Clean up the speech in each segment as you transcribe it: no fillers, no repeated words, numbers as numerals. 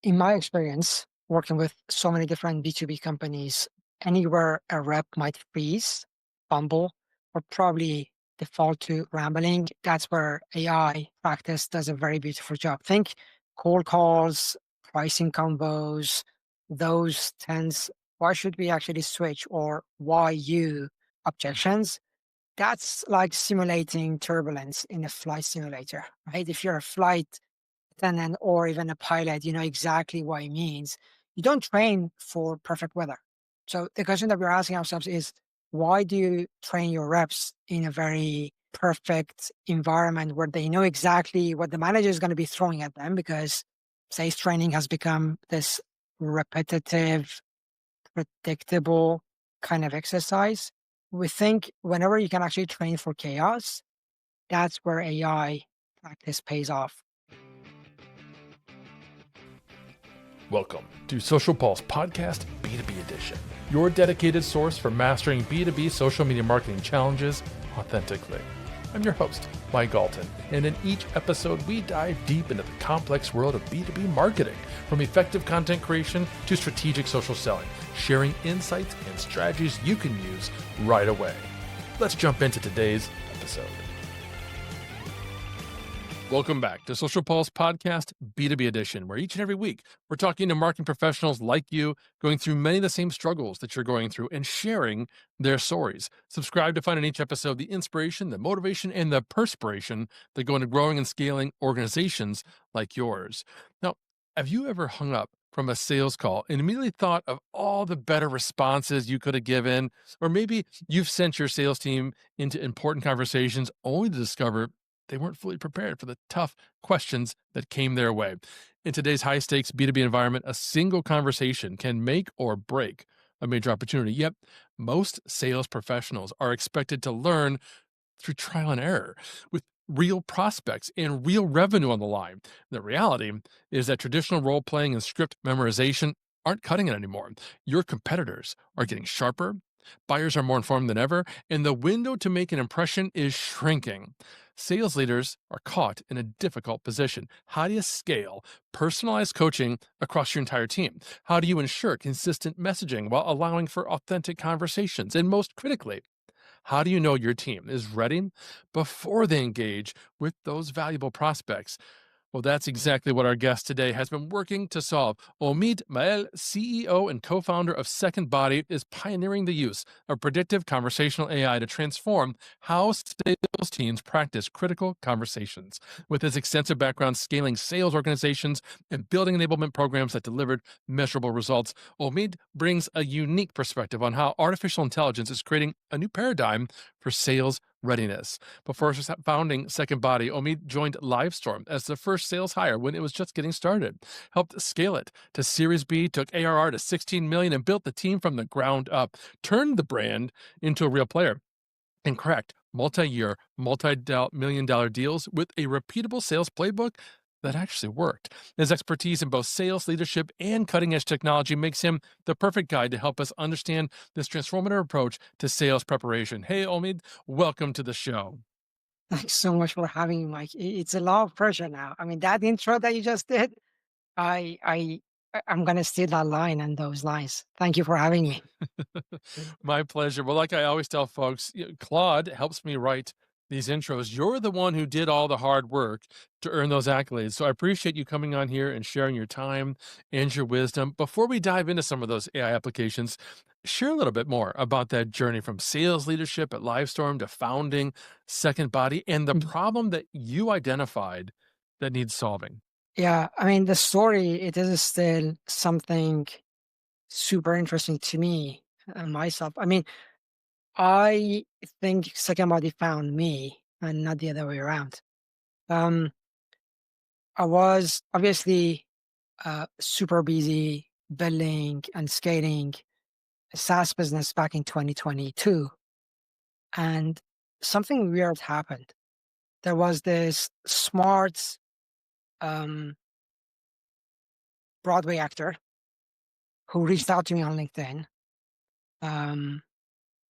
In my experience, working with so many different B2B companies, anywhere a rep might freeze, fumble, or probably default to rambling, that's where AI practice does a very beautiful job. Think cold calls, pricing combos, those tends, why should we actually switch or why you objections? That's like simulating turbulence in a flight simulator, right? If you're a flight attendant or even a pilot, you know exactly what it means. You don't train for perfect weather. So the question that we're asking ourselves is, why do you train your reps in a very perfect environment where they know exactly what the manager is going to be throwing at them? Because sales training has become this repetitive, predictable kind of exercise. We think whenever you can actually train for chaos, that's where AI practice pays off. Welcome to Social Pulse Podcast B2B Edition, your dedicated source for mastering B2B social media marketing challenges authentically. I'm your host, Mike Galton, and in each episode, we dive deep into the complex world of B2B marketing, from effective content creation to strategic social selling, sharing insights and strategies you can use right away. Let's jump into today's episode. Welcome back to Social Pulse Podcast B2B Edition, where each and every week we're talking to marketing professionals like you, going through many of the same struggles that you're going through and sharing their stories. Subscribe to find in each episode the inspiration, the motivation, and the perspiration that go into growing and scaling organizations like yours. Now, have you ever hung up from a sales call and immediately thought of all the better responses you could have given? Or maybe you've sent your sales team into important conversations only to discover they weren't fully prepared for the tough questions that came their way. In today's high stakes B2B environment, a single conversation can make or break a major opportunity. Yet, most sales professionals are expected to learn through trial and error with real prospects and real revenue on the line. The reality is that traditional role playing and script memorization aren't cutting it anymore. Your competitors are getting sharper, buyers are more informed than ever, and the window to make an impression is shrinking. Sales leaders are caught in a difficult position. How do you scale personalized coaching across your entire team? How do you ensure consistent messaging while allowing for authentic conversations? And most critically, how do you know your team is ready before they engage with those valuable prospects? Well, that's exactly what our guest today has been working to solve. Omid Mael, CEO and co founder of Second Body, is pioneering the use of predictive conversational AI to transform how sales teams practice critical conversations. With his extensive background scaling sales organizations and building enablement programs that delivered measurable results, Omid brings a unique perspective on how artificial intelligence is creating a new paradigm for sales readiness. Before founding Second Body, Omid joined Livestorm as the first sales hire when it was just getting started, helped scale it to Series B, took ARR to 16 million, and built the team from the ground up, turned the brand into a real player, and cracked multi-year, multi-million dollar deals with a repeatable sales playbook that actually worked. His expertise in both sales leadership and cutting edge technology makes him the perfect guide to help us understand this transformative approach to sales preparation. Hey, Omid, welcome to the show. Thanks so much for having me, Mike. It's a lot of pressure now. I mean, that intro that you just did, I, I, I'm gonna steal that line and those lines. Thank you for having me. My pleasure. Well, like I always tell folks, Claude helps me write these intros. You're the one who did all the hard work to earn those accolades. So I appreciate you coming on here and sharing your time and your wisdom. Before we dive into some of those AI applications, share a little bit more about that journey from sales leadership at Livestorm to founding Second Body and the Mhm. problem that you identified that needs solving. Yeah, I mean, the story, it is still something super interesting to me and myself. I mean, I think Second Body found me and not the other way around. Um, I was obviously super busy building and scaling a SaaS business back in 2022. And something weird happened. There was this smart um, Broadway actor who reached out to me on LinkedIn. Um,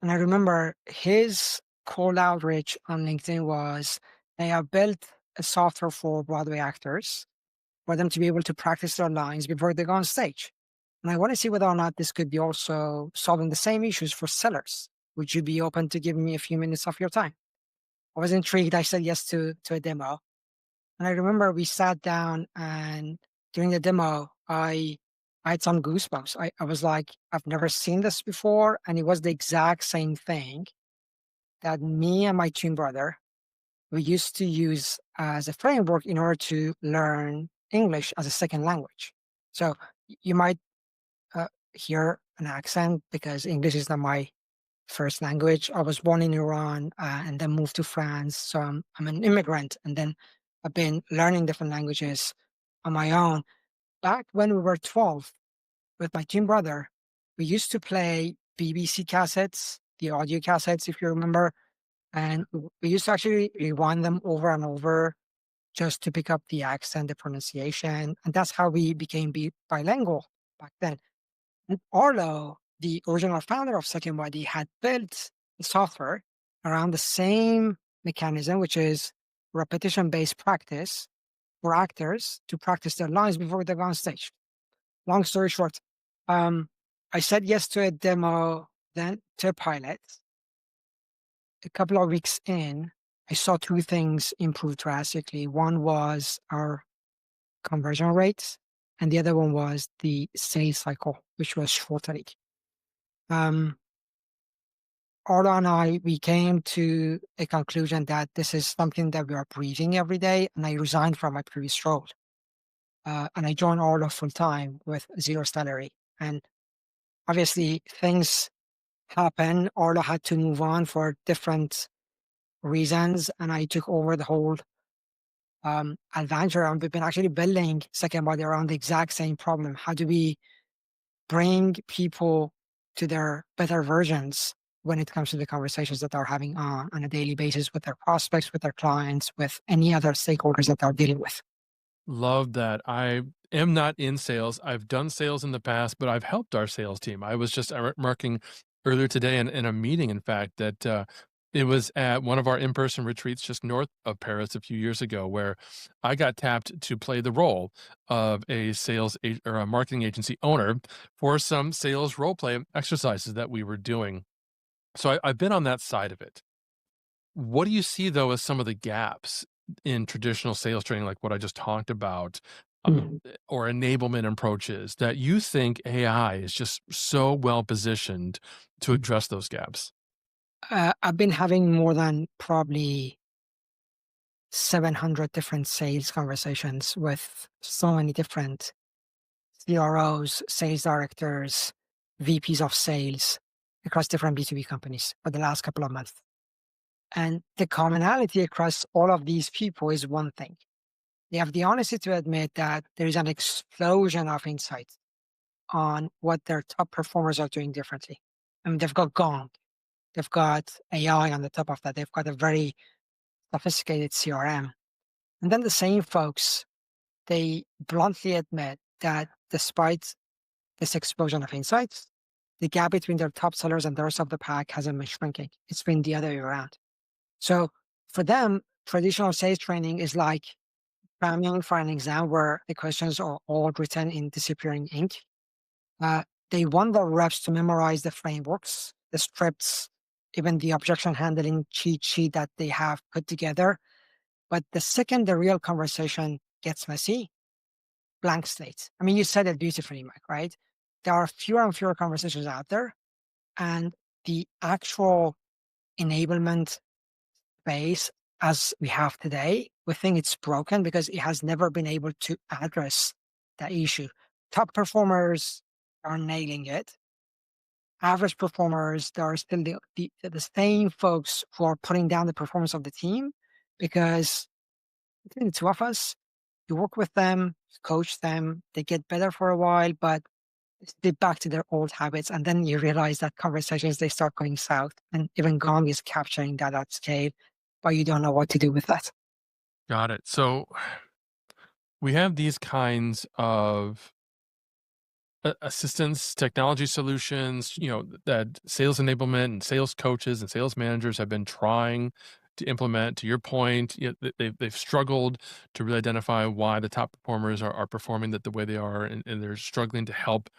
and I remember his cold outreach on LinkedIn was they have built a software for Broadway actors. for them to be able to practice their lines before they go on stage. And I want to see whether or not this could be also solving the same issues for sellers. Would you be open to giving me a few minutes of your time? I was intrigued. I said yes to a demo. And I remember we sat down, and during the demo, I had some goosebumps. I was like, I've never seen this before. And it was the exact same thing that me and my twin brother, we used to use as a framework in order to learn English as a second language. So you might hear an accent because English is not my first language. I was born in Iran and then moved to France. So I'm an immigrant. And then I've been learning different languages on my own. Back when we were 12 with my twin brother, we used to play BBC cassettes, the audio cassettes, if you remember. And we used to actually rewind them over and over just to pick up the accent, the pronunciation. And that's how we became bilingual back then. And Arlo, the original founder of Second Body, had built the software around the same mechanism, which is repetition-based practice for actors to practice their lines before they go on stage. Long story short, um, I said yes to a demo, then to a pilot. A couple of weeks in, I saw two things improve drastically. One was our conversion rates, and the other one was the sales cycle, which was shortening. Um, Orla and I, we came to a conclusion that this is something that we are breathing every day, and I resigned from my previous role. And I joined Orla full time with zero salary. And obviously, things happen. Orla had to move on for different reasons, and I took over the whole adventure. And we've been actually building Second Body around the exact same problem. How do we bring people to their better versions when it comes to the conversations that they're having on a daily basis with their prospects, with their clients, with any other stakeholders that they're dealing with? Love that. I am not in sales. I've done sales in the past, but I've helped our sales team. I was just marking earlier today in a meeting, in fact, that it was at one of our in person retreats just north of Paris a few years ago, where I got tapped to play the role of a or a marketing agency owner for some sales role play exercises that we were doing. So I've been on that side of it. What do you see though as some of the gaps in traditional sales training, like what I just talked about, Mm. or enablement approaches that you think AI is just so well positioned to address those gaps? I've been having more than probably 700 different sales conversations with so many different CROs, sales directors, VPs of sales across different B2B companies for the last couple of months. And the commonality across all of these people is one thing. They have the honesty to admit that there is an explosion of insights on what their top performers are doing differently. I mean, they've got Gong, they've got AI on the top of that, they've got a very sophisticated CRM. And then the same folks, they bluntly admit that despite this explosion of insights, the gap between their top sellers and the rest of the pack hasn't been shrinking. It's been the other way around. So for them, traditional sales training is like cramming for an exam where the questions are all written in disappearing ink. They want the reps to memorize the frameworks, the scripts, even the objection handling cheat sheet that they have put together. But the second the real conversation gets messy, blank slate. I mean, you said it beautifully, Mike, right? There are fewer and fewer conversations out there, and the actual enablement base as we have today, we think it's broken because it has never been able to address that issue. Top performers are nailing it. Average performers, there are still the same folks who are putting down the performance of the team because between the two of us, you work with them, coach them, they get better for a while, but they back to their old habits. And then you realize that conversations, they start going south. And even Gong is capturing that at scale, but you don't know what to do with that. Got it. So we have these kinds of assistance technology solutions, that sales enablement and sales coaches and sales managers have been trying to implement. To your point, they've struggled to really identify why the top performers are performing the way they are, and they're struggling to help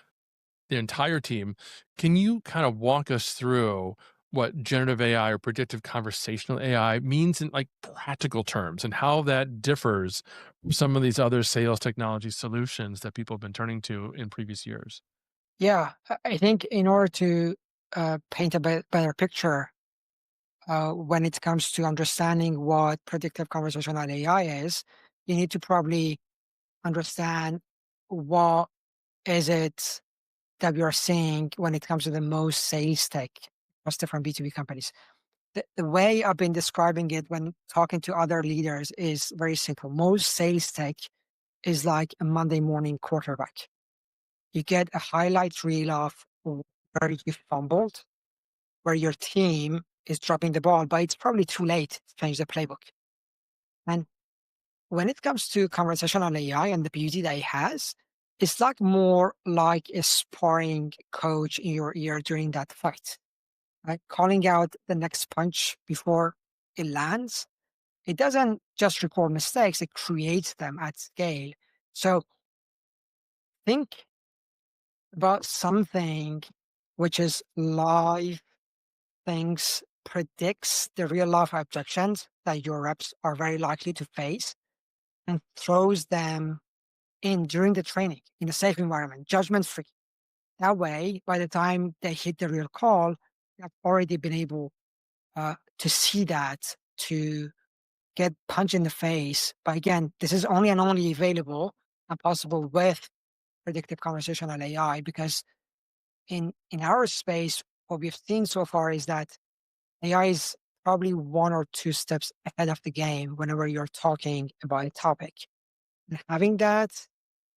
the entire team. Can you kind of walk us through what generative AI or predictive conversational AI means in like practical terms and how that differs from some of these other sales technology solutions that people have been turning to in previous years? Yeah, I think in order to paint a better picture when it comes to understanding what predictive conversational AI is, you need to probably understand what is it that we are seeing when it comes to the most sales tech across different B2B companies. The way I've been describing it when talking to other leaders is very simple. Most sales tech is like a Monday morning quarterback. You get a highlight reel of where you fumbled, where your team is dropping the ball, but it's probably too late to change the playbook. And when it comes to conversational AI and the beauty that it has, it's like more like a sparring coach in your ear during that fight, right? Calling out the next punch before it lands. It doesn't just record mistakes, it creates them at scale. So think about something which is live things, predicts the real life objections that your reps are very likely to face and throws them in during the training in a safe environment, judgment free. That way, by the time they hit the real call, they've already been able to see that, to get punched in the face. But again, this is only and only available and possible with predictive conversational AI because in our space, what we've seen so far is that AI is probably one or two steps ahead of the game whenever you're talking about a topic. And having that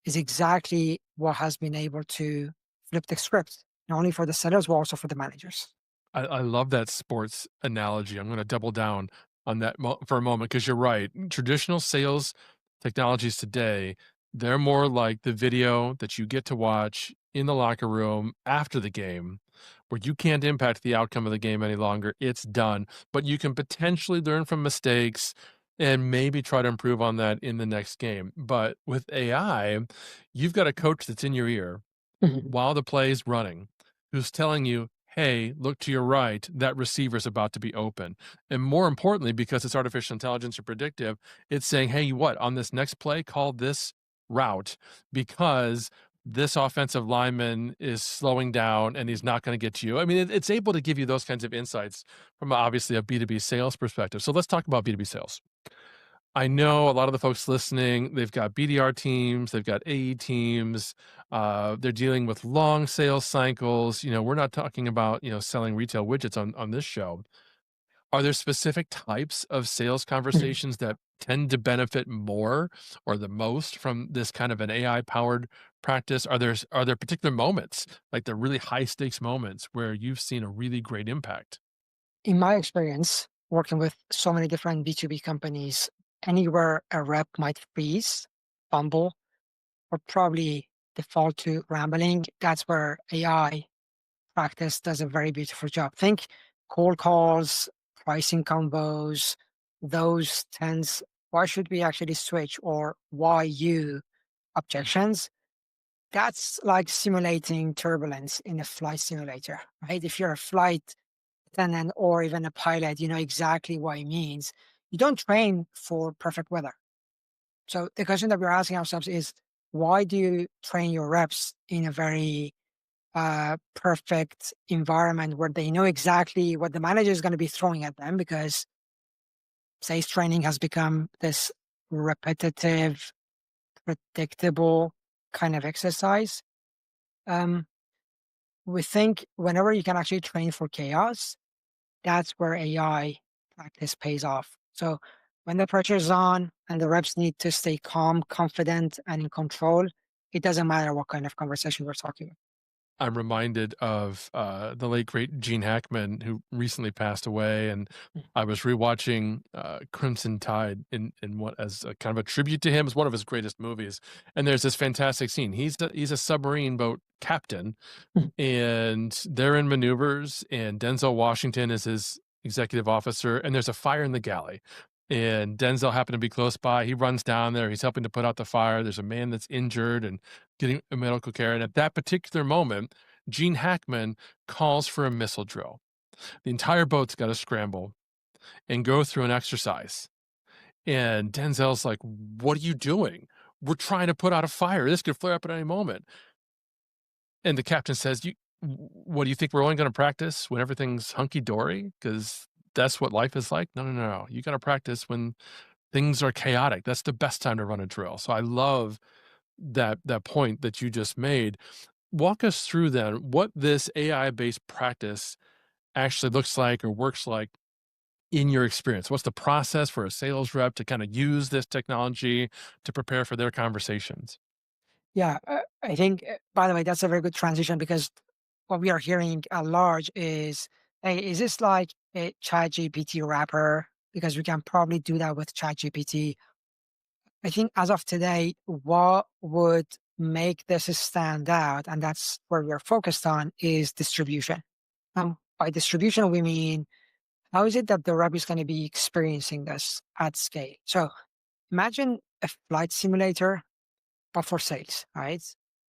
is exactly what has been able to flip the script, not only for the sellers, but also for the managers. I love that sports analogy. I'm going to double down on that for a moment because you're right. Traditional sales technologies today, they're more like the video that you get to watch in the locker room after the game, where you can't impact the outcome of the game any longer. It's done, but you can potentially learn from mistakes and maybe try to improve on that in the next game. But with AI, you've got a coach that's in your ear Mhm. while the play's running, who's telling you, hey, look to your right, that receiver's about to be open. And more importantly, because it's artificial intelligence or predictive, it's saying, hey, what, on this next play, call this route because this offensive lineman is slowing down and he's not going to get to you. I mean, it's able to give you those kinds of insights from obviously a B2B sales perspective. So let's talk about B2B sales. I know a lot of the folks listening, they've got BDR teams, they've got AE teams, they're dealing with long sales cycles. We're not talking about, selling retail widgets on this show. Are there specific types of sales Mhm. conversations that tend to benefit more or the most from this kind of an AI powered practice? Are there particular moments, like the really high stakes moments where you've seen a really great impact? In my experience, working with so many different B2B companies, anywhere a rep might freeze, fumble, or probably default to rambling, that's where AI practice does a very beautiful job. Think cold calls, pricing combos, those tends, why should we actually switch or why you objections? That's like simulating turbulence in a flight simulator, right? If you're a flight attendant or even a pilot, you know exactly what it means. You don't train for perfect weather. So the question that we're asking ourselves is, why do you train your reps in a very perfect environment where they know exactly what the manager is going to be throwing at them? Because sales training has become this repetitive, predictable kind of exercise. Um, we think whenever you can actually train for chaos, that's where AI practice pays off. So when the pressure is on and the reps need to stay calm, confident, and in control, it doesn't matter what kind of conversation we're talking about. I'm reminded of, the late great Gene Hackman, who recently passed away, and I was rewatching, Crimson Tide in what as a kind of a tribute to him. It's one of his greatest movies, and there's this fantastic scene. He's a submarine boat captain, and they're in maneuvers, and Denzel Washington is his executive officer, and there's a fire in the galley. And Denzel happened to be close by. He runs down there. He's helping to put out the fire. There's a man that's injured and getting medical care. And at that particular moment, Gene Hackman calls for a missile drill. The entire boat's got to scramble and go through an exercise. And Denzel's like, "What are you doing? We're trying to put out a fire. This could flare up at any moment." And the captain says, What do you think? We're only going to practice when everything's hunky dory? Because that's what life is like? No, no, no, no. You got to practice when things are chaotic. That's the best time to run a drill. So I love that point that you just made. Walk us through then what this AI based practice actually looks like or works like in your experience. What's the process for a sales rep to kind of use this technology to prepare for their conversations? Yeah, I think, by the way, that's a very good transition because what we are hearing at large is, hey, is this like a ChatGPT wrapper? Because we can probably do that with ChatGPT. I think as of today, what would make this stand out, and that's where we're focused on, is distribution. By distribution, we mean how is it that the rep is going to be experiencing this at scale? So imagine a flight simulator, but for sales, right?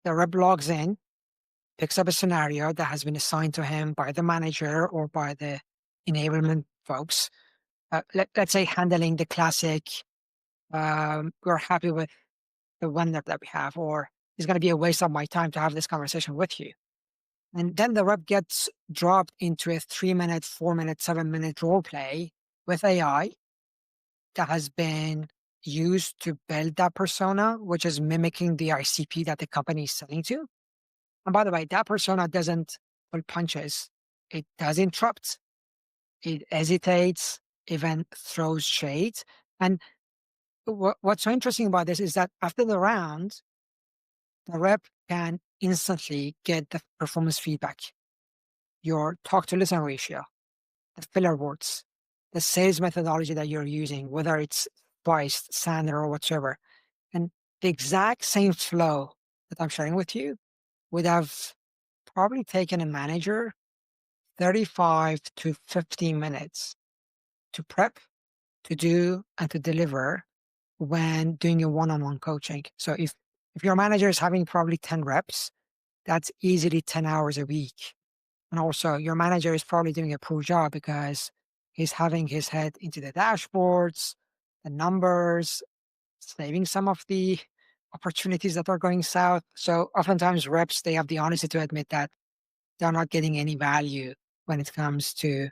The rep logs in, picks up a scenario that has been assigned to him by the manager or by the enablement folks. Let's say handling the classic, we're happy with the vendor that we have, or it's going to be a waste of my time to have this conversation with you. And then the rep gets dropped into a 3 minute, 4 minute, 7 minute role play with AI that has been used to build that persona, which is mimicking the ICP that the company is selling to. And by the way, that persona doesn't pull punches. It does interrupt. It hesitates, even throws shade. And what's so interesting about this is that after the round, the rep can instantly get the performance feedback, your talk to listen ratio, the filler words, the sales methodology that you're using, whether it's spiced, standard, or whatsoever. And the exact same flow that I'm sharing with you would have probably taken a manager 35 to 50 minutes to prep, to do, and to deliver when doing a one-on-one coaching. So if your manager is having probably 10 reps, that's easily 10 hours a week. And also your manager is probably doing a poor job because he's having his head into the dashboards, the numbers, saving some of the opportunities that are going south. So oftentimes reps, they have the honesty to admit that they're not getting any value when it comes to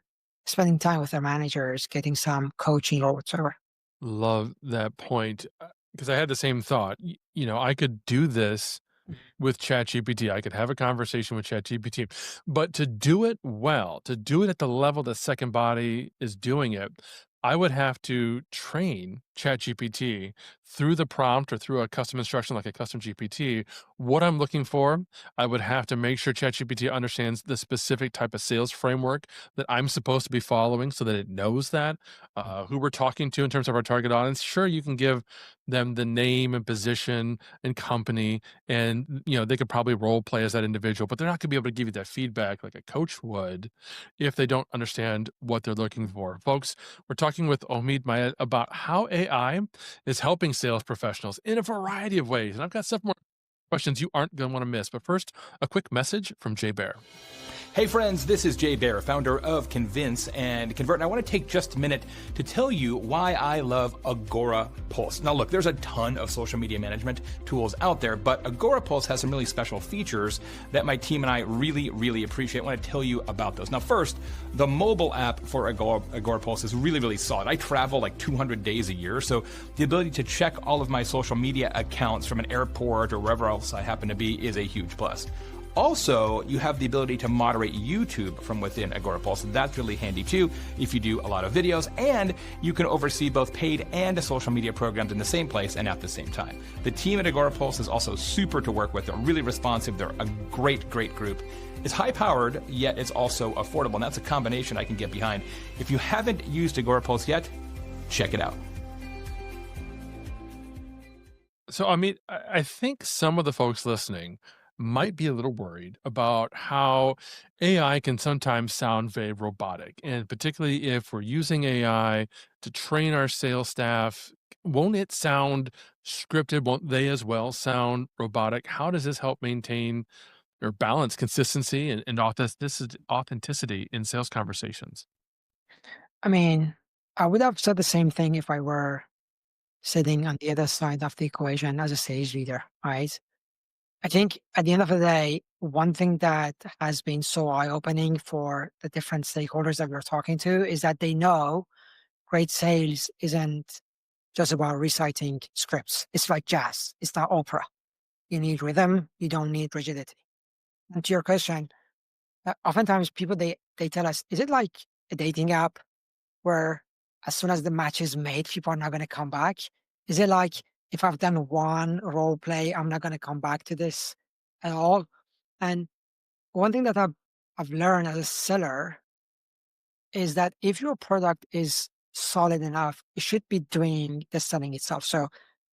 spending time with their managers, getting some coaching or whatsoever. Love that point because I had the same thought. I could do this with ChatGPT. I could have a conversation with ChatGPT, but to do it well, to do it at the level that Second Body is doing it, I would have to train ChatGPT through the prompt or through a custom instruction like a custom GPT. What I'm looking for, I would have to make sure ChatGPT understands the specific type of sales framework that I'm supposed to be following so that it knows that, who we're talking to in terms of our target audience. Sure, you can give them the name and position and company, and they could probably role play as that individual, but they're not going to be able to give you that feedback like a coach would if they don't understand what they're looking for. Folks, we're talking with Omid Mayed about how AI is helping sales professionals in a variety of ways. And I've got several more questions you aren't going to want to miss. But first, a quick message from Jay Bear. Hey friends, this is Jay Bear, founder of Convince and Convert, and I want to take just a minute to tell you why I love Agora Pulse. Now look, there's a ton of social media management tools out there, but Agora Pulse has some really special features that my team and I really appreciate. I want to tell you about those. Now first, the mobile app for Agora Pulse is really solid. I travel like 200 days a year, so the ability to check all of my social media accounts from an airport or wherever else I happen to be is a huge plus. Also, you have the ability to moderate YouTube from within Agora Pulse. That's really handy too if you do a lot of videos, and you can oversee both paid and social media programs in the same place and at the same time. The team at Agora Pulse is also super to work with. They're really responsive. They're a great group. It's high-powered, yet it's also affordable, and that's a combination I can get behind. If you haven't used Agora Pulse yet, check it out. So, I think some of the folks listening might be a little worried about how AI can sometimes sound very robotic. And particularly if we're using AI to train our sales staff, won't it sound scripted? Won't they as well sound robotic? How does this help maintain or balance consistency and authenticity in sales conversations? I mean, I would have said the same thing if I were sitting on the other side of the equation as a sales leader, right? I think at the end of the day, one thing that has been so eye-opening for the different stakeholders that we're talking to is that they know great sales isn't just about reciting scripts. It's like jazz. It's not opera. You need rhythm. You don't need rigidity. And to your question, oftentimes people they tell us, is it like a dating app where as soon as the match is made, people are not going to come back? Is it like if I've done one role play, I'm not going to come back to this at all? And one thing that I've learned as a seller is that if your product is solid enough, it should be doing the selling itself. So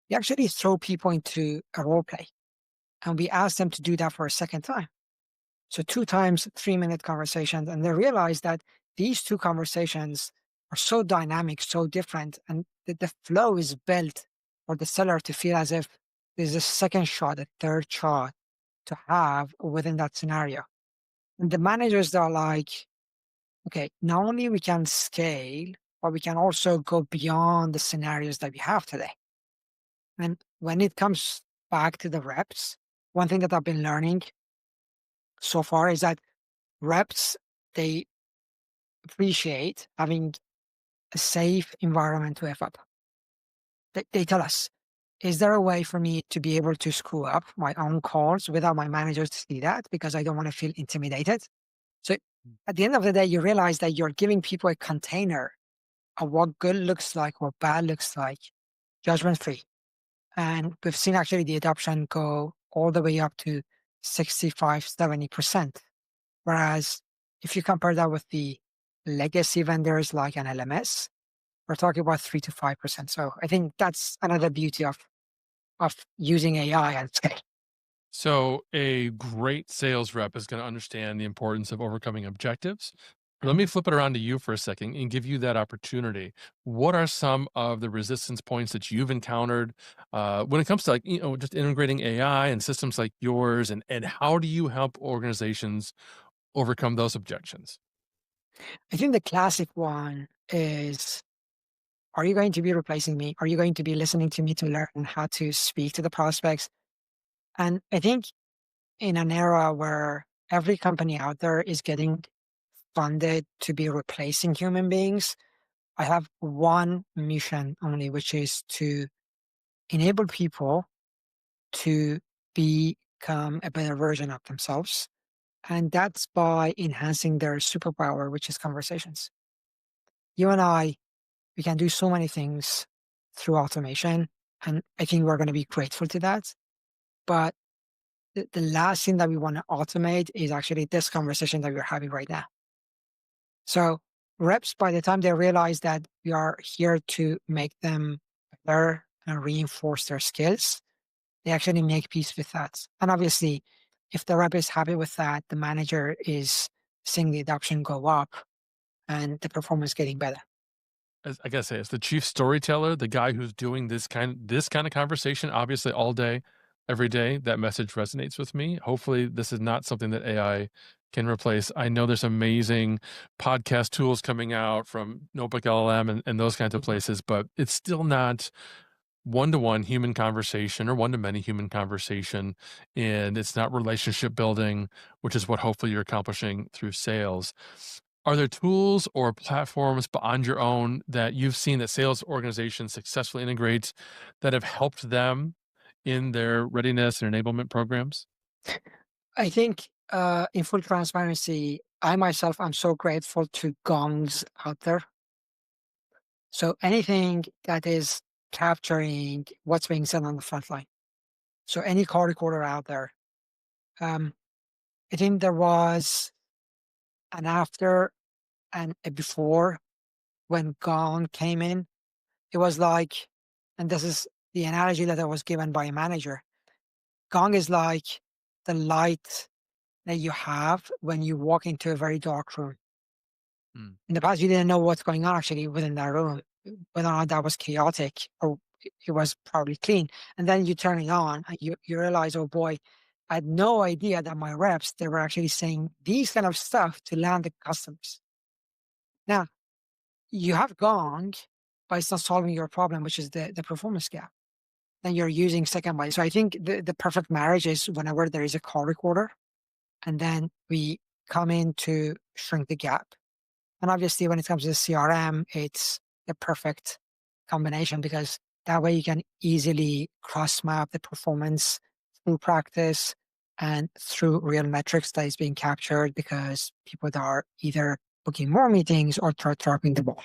we actually throw people into a role play and we ask them to do that for a second time. So 2 times 3-minute conversations, and they realize that these 2 conversations are so dynamic, so different, and the flow is built for the seller to feel as if there's a second shot, a third shot to have within that scenario. And the managers are like, okay, not only we can scale, but we can also go beyond the scenarios that we have today. And when it comes back to the reps, one thing that I've been learning so far is that reps, they appreciate having a safe environment to F up. They tell us, is there a way for me to be able to screw up my own calls without my managers to see that because I don't want to feel intimidated? So at the end of the day, you realize that you're giving people a container of what good looks like, what bad looks like, judgment free. And we've seen actually the adoption go all the way up to 65, 70%. Whereas if you compare that with the legacy vendors like an LMS, we're talking about 3 to 5%. So I think that's another beauty of using AI at scale. So, a great sales rep is going to understand the importance of overcoming objectives. Let Mhm. me flip it around to you for a second and give you that opportunity. What are some of the resistance points that you've encountered when it comes to, like, just integrating AI and systems like yours, and how do you help organizations overcome those objections? I think the classic one is, are you going to be replacing me? Are you going to be listening to me to learn how to speak to the prospects? And I think in an era where every company out there is getting funded to be replacing human beings, I have one mission only, which is to enable people to become a better version of themselves. And that's by enhancing their superpower, which is conversations. You and I, we can do so many things through automation. And I think we're going to be grateful to that. But the last thing that we want to automate is actually this conversation that we're having right now. So reps, by the time they realize that we are here to make them better and reinforce their skills, they actually make peace with that. And obviously, if the rep is happy with that, the manager is seeing the adoption go up and the performance getting better. I gotta say, as the chief storyteller, the guy who's doing this kind of conversation, obviously all day, every day, that message resonates with me. Hopefully, this is not something that AI can replace. I know there's amazing podcast tools coming out from Notebook LLM and those kinds of Mhm. places, but it's still not one-to-one human conversation or one-to-many human conversation, and it's not relationship building, which is what hopefully you're accomplishing through sales. Are there tools or platforms beyond your own that you've seen that sales organizations successfully integrate that have helped them in their readiness and enablement programs? I think, in full transparency, I myself am so grateful to gongs out there. So anything that is capturing what's being said on the front line. So any call recorder out there. Um, I think there was an after and a before when Gong came in. It was like, and this is the analogy that I was given by a manager. Gong is like the light that you have when you walk into a very dark room. Mm. In the past, you didn't know what's going on actually within that room, whether or not that was chaotic or it was probably clean. And then you turn it on and you realize, oh boy, I had no idea that my reps, they were actually saying these kind of stuff to land the customers. Now, you have gone, but it's not solving your problem, which is the performance gap. Then you're using second body. So I think the perfect marriage is whenever there is a call recorder, and then we come in to shrink the gap. And obviously, when it comes to CRM, it's the perfect combination because that way you can easily cross map the performance through practice and through real metrics that is being captured because people that are either booking more meetings or dropping the ball.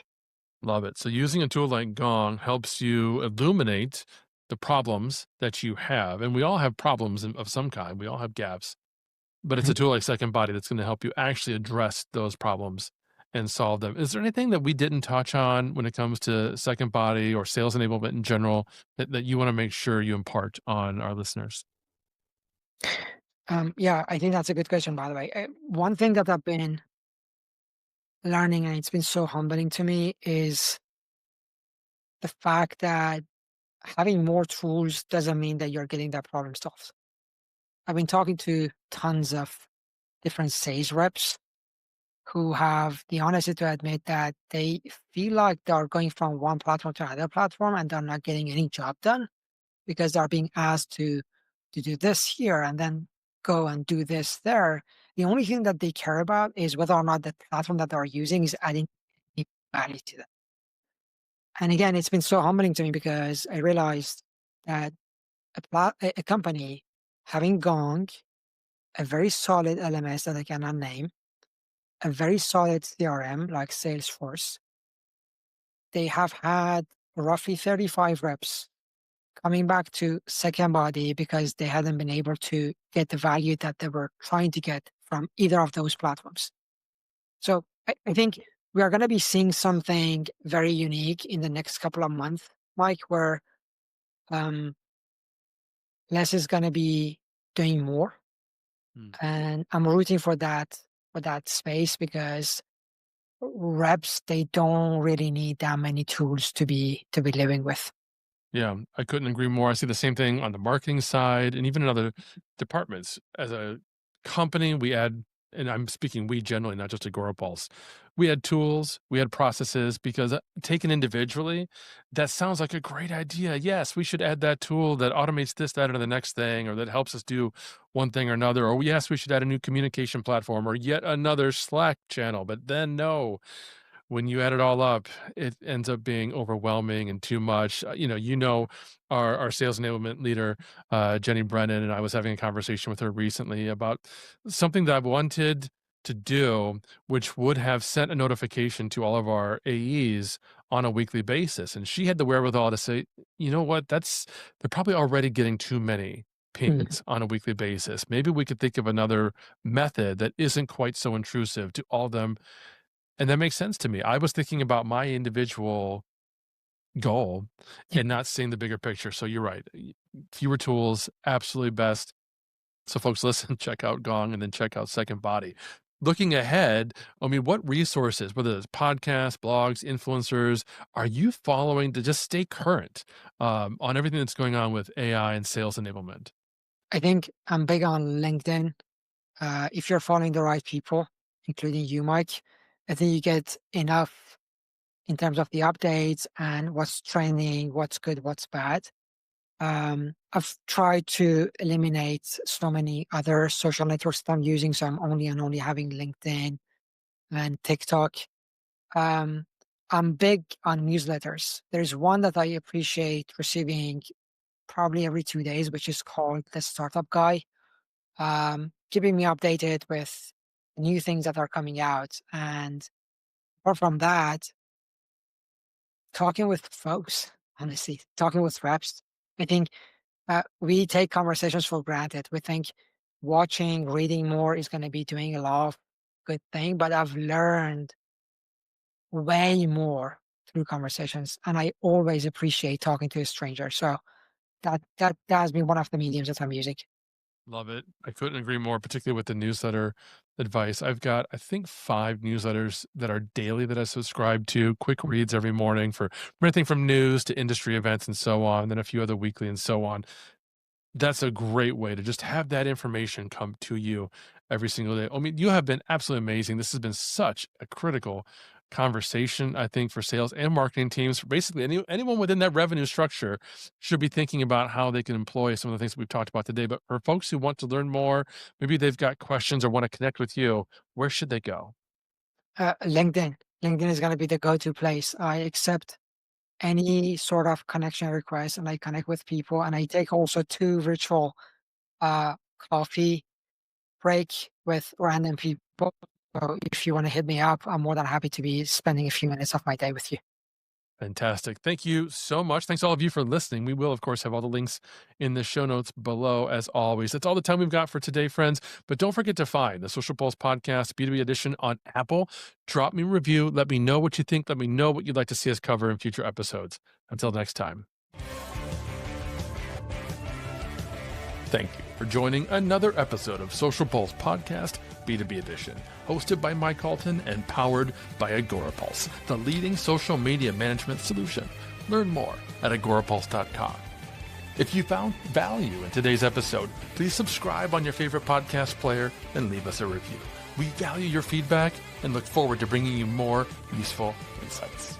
Love it. So using a tool like Gong helps you illuminate the problems that you have. And we all have problems of some kind. We all have gaps, but it's a Mhm. tool like Second Body that's going to help you actually address those problems and solve them. Is there anything that we didn't touch on when it comes to Second Body or sales enablement in general that you want to make sure you impart on our listeners? Yeah, I think that's a good question, by the way. One thing that I've been learning, and it's been so humbling to me, is the fact that having more tools doesn't mean that you're getting that problem solved. I've been talking to tons of different sales reps who have the honesty to admit that they feel like they're going from one platform to another platform and they're not getting any job done because they're being asked to do this here and then go and do this there. The only thing that they care about is whether or not the platform that they're using is adding any value to them. And again, it's been so humbling to me because I realized that a company having Gong, a very solid LMS that I cannot name, a very solid CRM like Salesforce, they have had roughly 35 reps coming back to second body because they hadn't been able to get the value that they were trying to get from either of those platforms. So I think we are going to be seeing something very unique in the next couple of months, Mike, where um, less is going to be doing more. Mm. And I'm rooting for that space because reps, they don't really need that many tools to be living with. Yeah, I couldn't agree more. I see the same thing on the marketing side and even in other departments. As a company, we add, and I'm speaking we generally, not just Agora Pulse, we had tools, we had processes because taken individually, that sounds like a great idea. Yes, we should add that tool that automates this, that, or the next thing, or that helps us do one thing or another. Or yes, we should add a new communication platform or yet another Slack channel. But then no, when you add it all up, it ends up being overwhelming and too much. Our sales enablement leader, Jenny Brennan, and I was having a conversation with her recently about something that I've wanted to do, which would have sent a notification to all of our AEs on a weekly basis. And she had the wherewithal to say, you know what, they're probably already getting too many Mhm. pings on a weekly basis. Maybe we could think of another method that isn't quite so intrusive to all of them, and that makes sense to me. I was thinking about my individual goal Yeah, and not seeing the bigger picture. So you're right. Fewer tools, absolutely best. So folks, listen, check out Gong and then check out Second Body. Looking ahead, I mean, what resources, whether it's podcasts, blogs, influencers, are you following to just stay current on everything that's going on with AI and sales enablement? I think I'm big on LinkedIn. If you're following the right people, including you, Mike, I think you get enough in terms of the updates and what's trending, what's good, what's bad. I've tried to eliminate so many other social networks that I'm using, so I'm only and only having LinkedIn and TikTok. Um, I'm big on newsletters. There's one that I appreciate receiving probably every 2 days, which is called the Startup Guy, keeping me updated with new things that are coming out. And apart from that, talking with folks, honestly, talking with reps. I think we take conversations for granted. We think watching, reading more is going to be doing a lot of good thing, but I've learned way more through conversations, and I always appreciate talking to a stranger. So that has been one of the mediums that I'm using. Love it. I couldn't agree more, particularly with the newsletter advice. I've got, I think, 5 newsletters that are daily that I subscribe to, quick reads every morning for everything from news to industry events and so on, then a few other weekly and so on. That's a great way to just have that information come to you every single day. I mean, you have been absolutely amazing. This has been such a critical conversation, I think, for sales and marketing teams. For basically, anyone within that revenue structure should be thinking about how they can employ some of the things that we've talked about today. But for folks who want to learn more, maybe they've got questions or want to connect with you, where should they go? LinkedIn. LinkedIn is going to be the go-to place. I accept any sort of connection request and I connect with people. And I take also 2 virtual uh, coffee break with random people. So if you want to hit me up, I'm more than happy to be spending a few minutes of my day with you. Fantastic. Thank you so much. Thanks all of you for listening. We will, of course, have all the links in the show notes below, as always. That's all the time we've got for today, friends. But don't forget to find the Social Pulse Podcast B2B edition on Apple. Drop me a review. Let me know what you think. Let me know what you'd like to see us cover in future episodes. Until next time. Thank you for joining another episode of Social Pulse Podcast B2B Edition, hosted by Mike Halton and powered by Agorapulse, the leading social media management solution. Learn more at agorapulse.com. If you found value in today's episode, please subscribe on your favorite podcast player and leave us a review. We value your feedback and look forward to bringing you more useful insights.